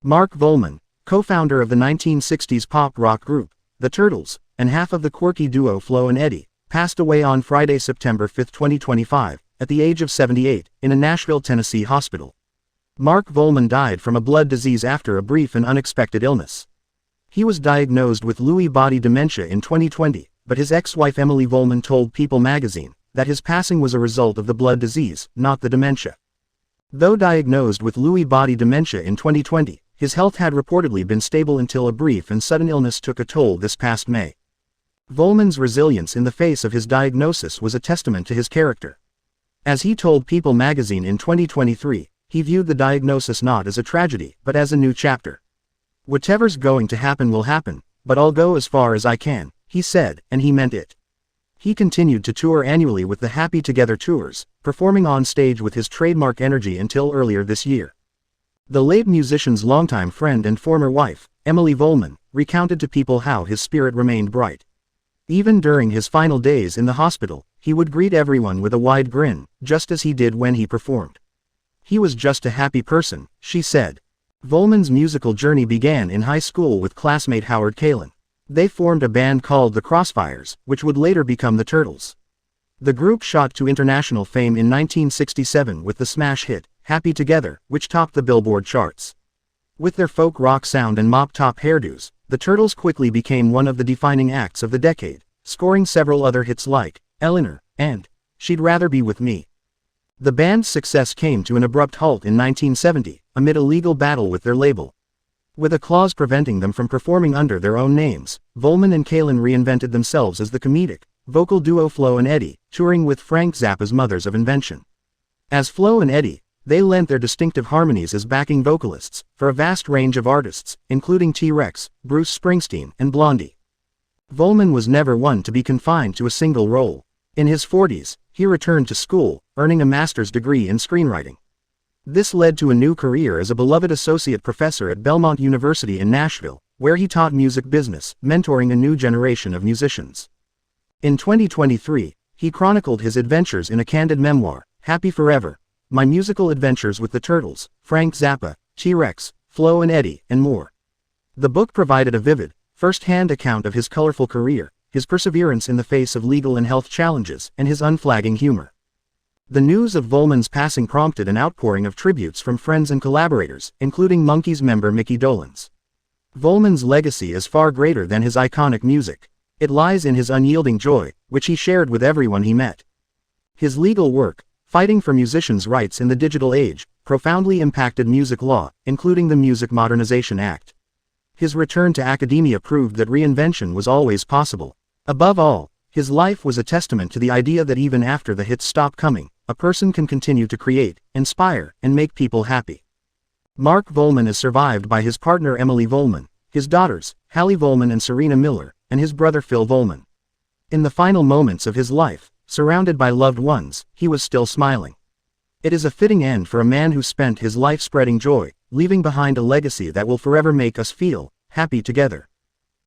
Mark Volman, co-founder of the 1960s pop rock group, The Turtles, and half of the quirky duo Flo and Eddie, passed away on Friday, September 5, 2025, at the age of 78, in a Nashville, Tennessee hospital. Mark Volman died from a blood disease after a brief and unexpected illness. He was diagnosed with Lewy body dementia in 2020, but his ex-wife Emily Volman told People magazine that his passing was a result of the blood disease, not the dementia. Though diagnosed with Lewy body dementia in 2020, his health had reportedly been stable until a brief and sudden illness took a toll this past May. Volman's resilience in the face of his diagnosis was a testament to his character. As he told People magazine in 2023, he viewed the diagnosis not as a tragedy but as a new chapter. "Whatever's going to happen will happen, but I'll go as far as I can," he said, and he meant it. He continued to tour annually with the Happy Together tours, performing on stage with his trademark energy until earlier this year. The late musician's longtime friend and former wife, Emily Volman, recounted to People how his spirit remained bright. Even during his final days in the hospital, he would greet everyone with a wide grin, just as he did when he performed. "He was just a happy person," she said. Volman's musical journey began in high school with classmate Howard Kalin. They formed a band called the Crossfires, which would later become the Turtles. The group shot to international fame in 1967 with the smash hit, Happy Together, which topped the Billboard charts. With their folk rock sound and mop-top hairdos, the Turtles quickly became one of the defining acts of the decade, scoring several other hits like Eleanor and She'd Rather Be With Me. The band's success came to an abrupt halt in 1970, amid a legal battle with their label. With a clause preventing them from performing under their own names, Volman and Kalin reinvented themselves as the comedic, vocal duo Flo and Eddie, touring with Frank Zappa's Mothers of Invention. As Flo and Eddie, they lent their distinctive harmonies as backing vocalists for a vast range of artists, including T-Rex, Bruce Springsteen, and Blondie. Volman was never one to be confined to a single role. In his 40s, he returned to school, earning a master's degree in screenwriting. This led to a new career as a beloved associate professor at Belmont University in Nashville, where he taught music business, mentoring a new generation of musicians. In 2023, he chronicled his adventures in a candid memoir, Happy Forever: My Musical Adventures with the Turtles, Frank Zappa, T-Rex, Flo and Eddie, and more. The book provided a vivid, first-hand account of his colorful career, his perseverance in the face of legal and health challenges, and his unflagging humor. The news of Volman's passing prompted an outpouring of tributes from friends and collaborators, including Monkees member Mickey Dolenz. Volman's legacy is far greater than his iconic music. It lies in his unyielding joy, which he shared with everyone he met. His legal work, fighting for musicians' rights in the digital age, profoundly impacted music law, including the Music Modernization Act. His return to academia proved that reinvention was always possible. Above all, his life was a testament to the idea that even after the hits stop coming, a person can continue to create, inspire, and make people happy. Mark Volman is survived by his partner Emily Volman, his daughters, Hallie Volman and Serena Miller, and his brother Phil Volman. In the final moments of his life, surrounded by loved ones, he was still smiling. It is a fitting end for a man who spent his life spreading joy, leaving behind a legacy that will forever make us feel happy together.